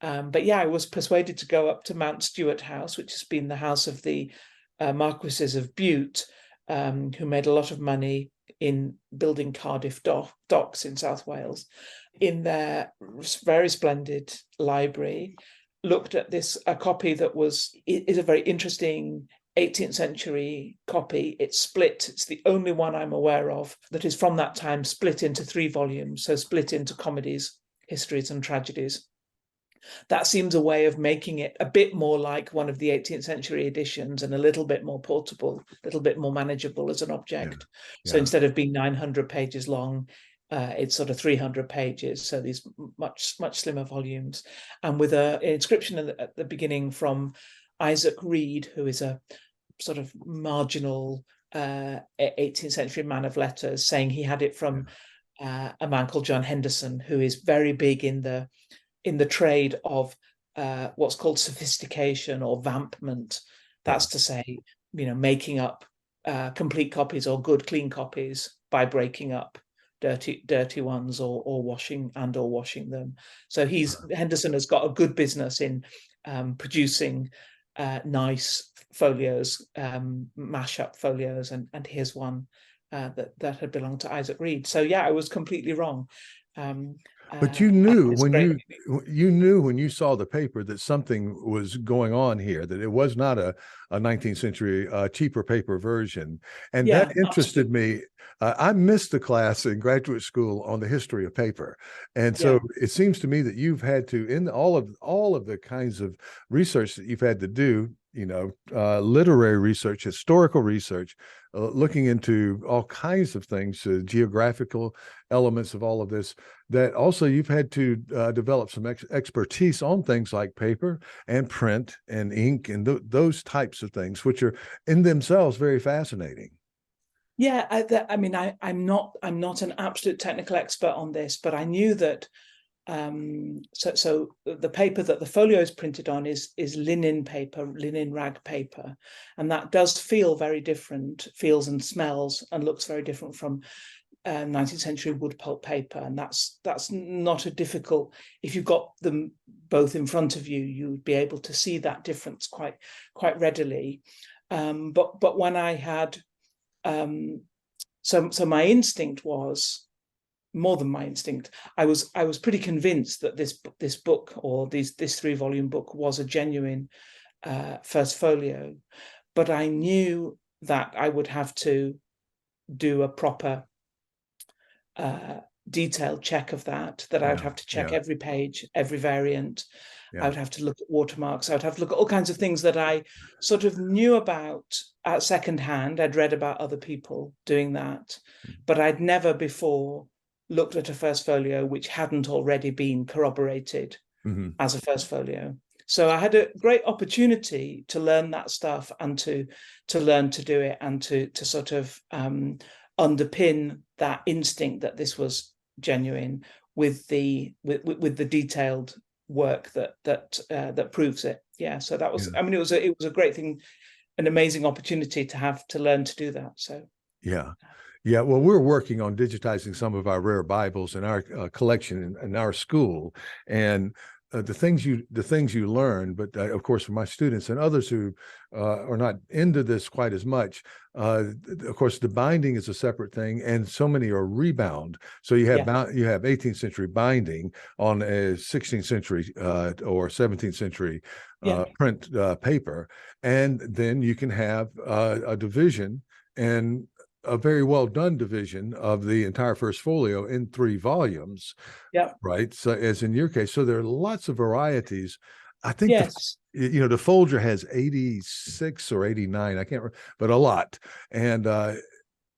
But yeah, I was persuaded to go up to Mount Stuart House, which has been the house of the Marquises of Bute, who made a lot of money in building Cardiff docks in South Wales. In their very splendid library, looked at a copy that is a very interesting 18th century copy. It's split. It's the only one I'm aware of that is from that time, split into 3 volumes, so split into comedies, histories, and tragedies. That seems a way of making it a bit more like one of the 18th century editions and a little bit more portable, a little bit more manageable as an object. So instead of being 900 pages long, it's sort of 300 pages. So these much slimmer volumes, and with an inscription at the beginning from Isaac Reed, who is a sort of marginal 18th century man of letters, saying he had it from a man called John Henderson, who is very big in the trade of what's called sophistication or vampment. That's to say, making up complete copies or good, clean copies by breaking up dirty ones or washing them. So Henderson has got a good business in producing nice folios, mash-up folios, and here's one that had belonged to Isaac Reed. So yeah, I was completely wrong. But you knew when you saw the paper that something was going on here, that it was not a 19th century cheaper paper version. And that interested me. I missed the class in graduate school on the history of paper. And so it seems to me that you've had to, in all of the kinds of research that you've had to do, literary research, historical research, looking into all kinds of things, geographical elements of all of this, that also you've had to develop some expertise on things like paper and print and ink and those types of things, which are in themselves very fascinating. Yeah, I'm not an absolute technical expert on this, but I knew that. So the paper that the folio is printed on is linen paper, linen rag paper, and that does feel very different, feels and smells and looks very different from 19th century wood pulp paper, and that's not a difficult. If you've got them both in front of you, you would be able to see that difference quite readily. But when I had so my instinct was. More than my instinct, I was pretty convinced that this book, or this 3-volume book, was a genuine First Folio, but I knew that I would have to do a proper detailed check of that I would have to check every page, every variant. I would have to look at watermarks. I would have to look at all kinds of things that I sort of knew about at secondhand. I'd read about other people doing that, but I'd never before looked at a First Folio which hadn't already been corroborated as a First Folio. So I had a great opportunity to learn that stuff and to learn to do it and to sort of underpin that instinct that this was genuine with the detailed work that proves it. Yeah, so that was, I mean, it was a great thing, an amazing opportunity to have to learn to do that. So yeah, well, we're working on digitizing some of our rare Bibles in our collection in our school, and the things you learn, but of course, for my students and others who are not into this quite as much, of course, the binding is a separate thing, and so many are rebound. So you have you have 18th century binding on a 16th century or 17th century print paper, and then you can have a division, and a very well done division of the entire First Folio in 3 volumes. Yeah. Right. So as in your case, so there are lots of varieties. I think yes. The Folger has 86 or 89. I can't remember, but a lot. And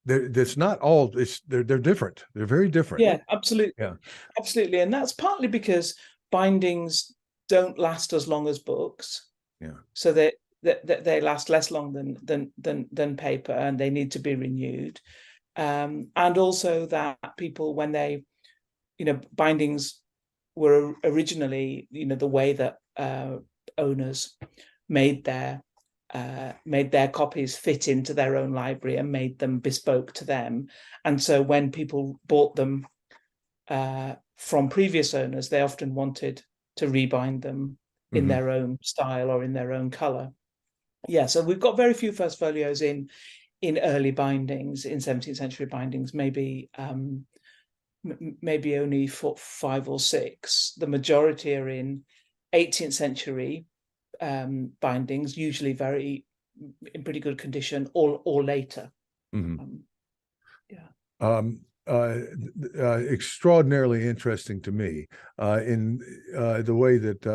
that's not all. They're different. They're very different. Yeah, absolutely. Yeah, absolutely. And that's partly because bindings don't last as long as books. Yeah. So they last less long than paper, and they need to be renewed. And also that people, when they, bindings were originally, the way that owners made their copies fit into their own library and made them bespoke to them. And so when people bought them from previous owners, they often wanted to rebind them in their own style or in their own color. Yeah, so we've got very few First Folios in early bindings, in 17th century bindings, maybe only 5 or 6. The majority are in 18th century bindings, usually in pretty good condition, or later. Extraordinarily interesting to me in the way that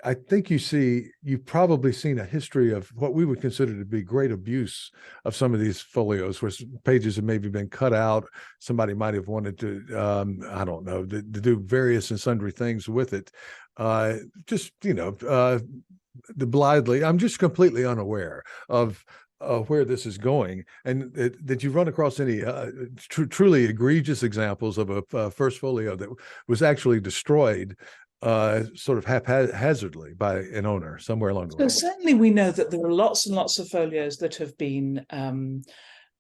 I think you've probably seen a history of what we would consider to be great abuse of some of these folios, where pages have maybe been cut out. Somebody might have wanted to, I don't know, to do various and sundry things with it. Blithely, I'm just completely unaware of where this is going, and did you run across any truly egregious examples of a First Folio that was actually destroyed sort of haphazardly by an owner somewhere along the way? So certainly we know that there are lots and lots of folios that have been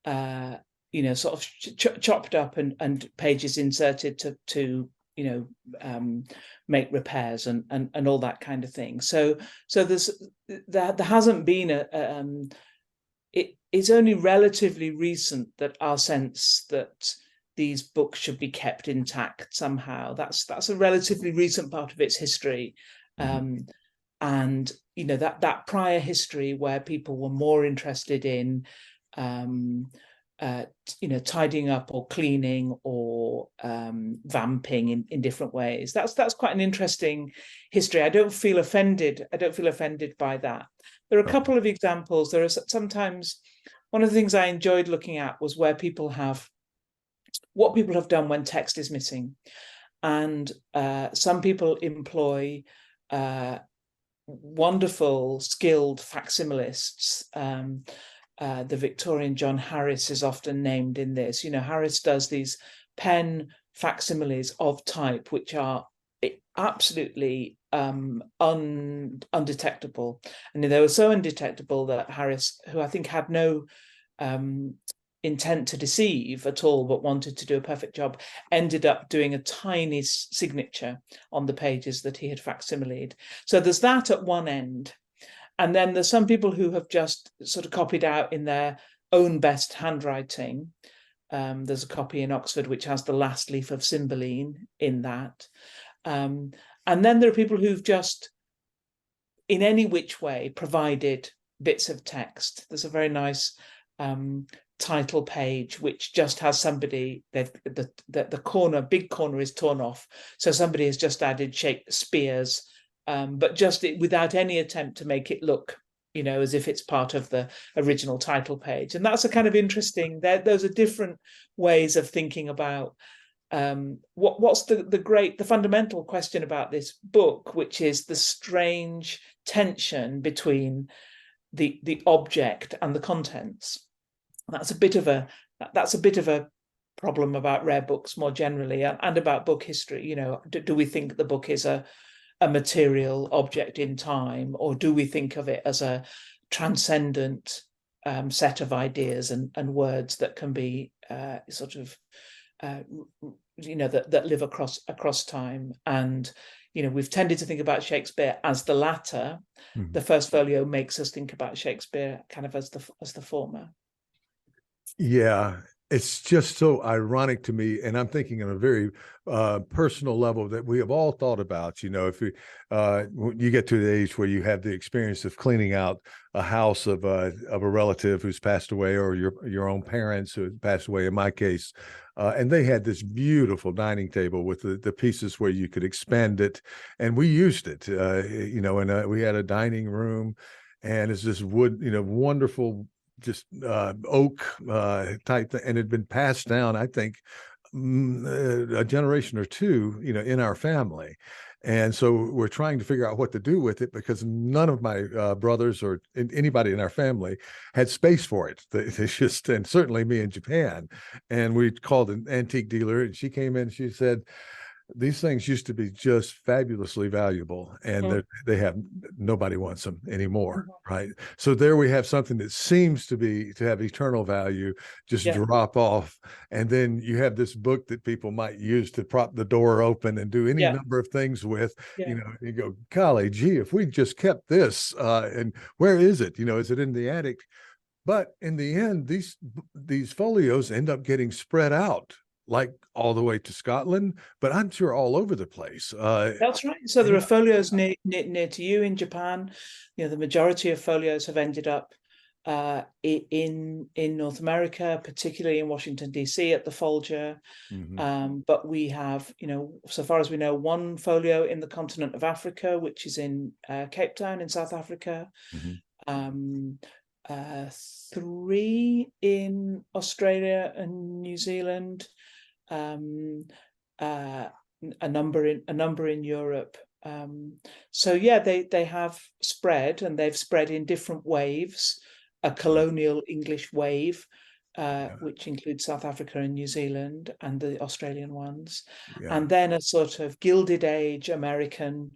sort of chopped up and pages inserted to make repairs and all that kind of thing. So there hasn't been it's only relatively recent that our sense that these books should be kept intact somehow. That's a relatively recent part of its history. And that prior history, where people were more interested in tidying up or cleaning or vamping in different ways, that's quite an interesting history. I don't feel offended by that. There are a couple of examples. There are sometimes, one of the things I enjoyed looking at was what people have done when text is missing. And some people employ wonderful, skilled facsimilists. The Victorian John Harris is often named in this. Harris does these pen facsimiles of type, which are absolutely undetectable. And they were so undetectable that Harris, who I think had no intent to deceive at all, but wanted to do a perfect job, ended up doing a tiny signature on the pages that he had facsimiled. So there's that at one end. And then there's some people who have just sort of copied out in their own best handwriting. There's a copy in Oxford which has the last leaf of Cymbeline in that. And then there are people who've just, in any which way, provided bits of text. There's a very nice title page, which just has somebody, the corner, big corner is torn off. So somebody has just added Shakespeare's, but just without any attempt to make it look, as if it's part of the original title page. And that's a kind of interesting, those are different ways of thinking about what's the fundamental question about this book, which is the strange tension between the object and the contents. That's a bit of a problem about rare books more generally, and about book history. Do we think the book is a material object in time, or do we think of it as a transcendent set of ideas and words that can be sort of that live across time? And we've tended to think about Shakespeare as the latter. Mhm. The First Folio makes us think about Shakespeare kind of as the former. Yeah, it's just so ironic to me, and I'm thinking on a very personal level that we have all thought about. If when you get to the age where you have the experience of cleaning out a house of a relative who's passed away, or your own parents who passed away, in my case, and they had this beautiful dining table with the pieces where you could expand it, and we used it, and we had a dining room, and it's this wood, wonderful, just oak type thing, and it had been passed down, I think, a generation or two, in our family. And so we're trying to figure out what to do with it, because none of my brothers or anybody in our family had space for it. They just, and certainly me in Japan. And we called an antique dealer, and she came in, she said, these things used to be just fabulously valuable, and nobody wants them anymore, right? So there we have something that seems to have eternal value just drop off, and then you have this book that people might use to prop the door open and do any number of things with. You go, golly gee, if we just kept this, and where is it? Is it in the attic? But in the end, these folios end up getting spread out, like all the way to Scotland, but I'm sure all over the place. That's right. So there are folios near to you in Japan. The majority of folios have ended up in North America, particularly in Washington, D.C. at the Folger. Mm-hmm. But we have, so far as we know, one folio in the continent of Africa, which is in Cape Town in South Africa. Mm-hmm. 3 in Australia and New Zealand. A number in Europe. So they have spread, and they've spread in different waves. A colonial English wave, which includes South Africa and New Zealand, and the Australian ones, and then a sort of Gilded Age American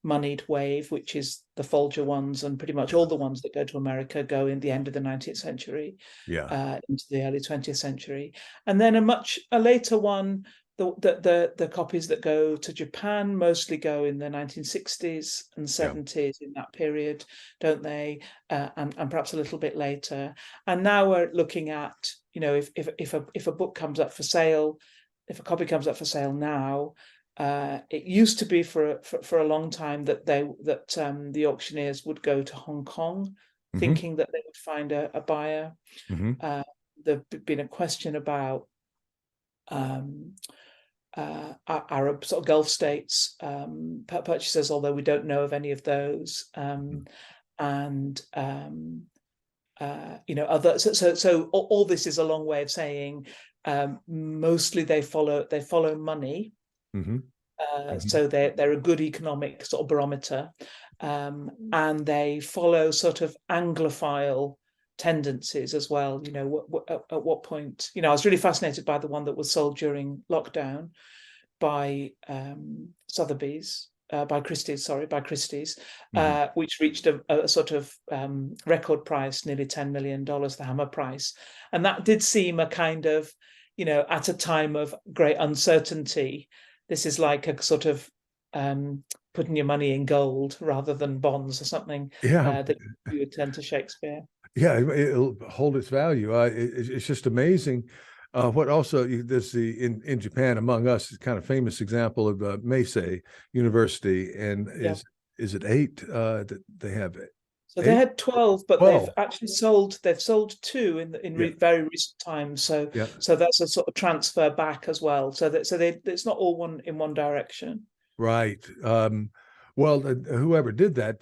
moneyed wave, which is the Folger ones, and pretty much all the ones that go to America go in the end of the 19th century, into the early 20th century. And then a later one, the copies that go to Japan mostly go in the 1960s and 70s, in that period, don't they? And perhaps a little bit later. And now we're looking at, if a book comes up for sale, if a copy comes up for sale now, it used to be for a long time that the auctioneers would go to Hong Kong, thinking that they would find a buyer. There's been a question about Arab sort of Gulf states purchasers, although we don't know of any of those, and other. So all this is a long way of saying mostly they follow money. So they're a good economic sort of barometer, and they follow sort of Anglophile tendencies as well. At what point, I was really fascinated by the one that was sold during lockdown by Sotheby's, by Christie's, which reached a sort of record price, nearly $10 million, the hammer price. And that did seem a kind of, at a time of great uncertainty, this is like a sort of putting your money in gold rather than bonds or something, that you would tend to Shakespeare. Yeah, it'll hold its value. It's just amazing. What also, there's in Japan, among us, is kind of famous example of Meisei University, and is it 8 that they have So they had 12, but 12. they've sold two in Yeah. very recent times. So Yeah. so that's a sort of transfer back as well. So it's not all one in one direction. Right. Well, whoever did that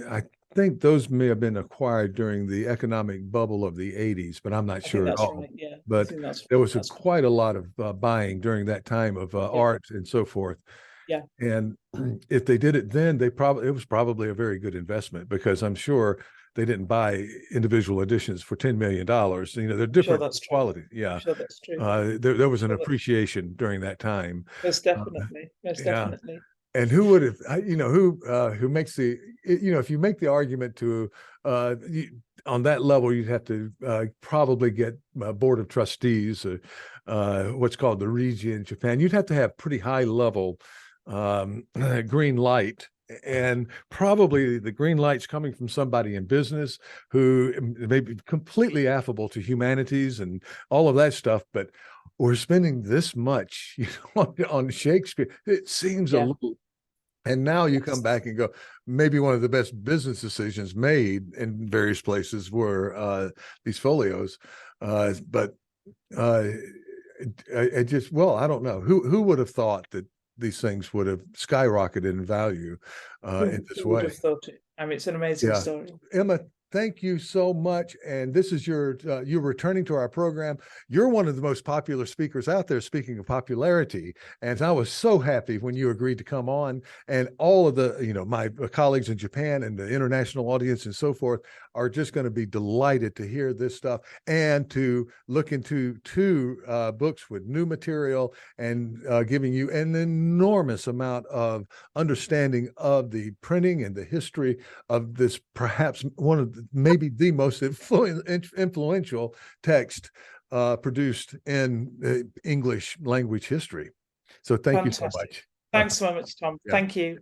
I think those may have been acquired during the economic bubble of the 80s, but I'm not I think sure at that's all. right. Yeah, I But think there was that's quite a lot of buying during that time of yeah, art and so forth. yeah. And if they did it then, it was probably a very good investment, because I'm sure they didn't buy individual editions for $10 million. You know, they're I'm sure different that's true. quality. I'm Yeah. sure that's true. There was I'm an sure that's appreciation during that time. most Uh, definitely, most yeah. definitely. And who would have, you know, who makes the, you know, if you make the argument to, on that level, you'd have to probably get a board of trustees, what's called the Regi in Japan. You'd have to have pretty high level green light, and probably the green light's coming from somebody in business who may be completely affable to humanities and all of that stuff, but we're spending this much, you know, on Shakespeare. It seems a Yeah. little. And now you come Yes. back and go, maybe one of the best business decisions made in various places were these folios. But I just, well, I don't know. Who would have thought that these things would have skyrocketed in value in this Who would way? have thought it? I mean, it's an amazing Yeah. story. Emma, thank you so much. And this is you're returning to our program. You're one of the most popular speakers out there, speaking of popularity. And I was so happy when you agreed to come on. And all of the, you know, my colleagues in Japan and the international audience and so forth are just going to be delighted to hear this stuff and to look into two books with new material and giving you an enormous amount of understanding of the printing and the history of this, perhaps one of maybe the most influential text produced in English language history. So thank you so Fantastic. much. Thanks so much, Tom. Yeah. Thank you.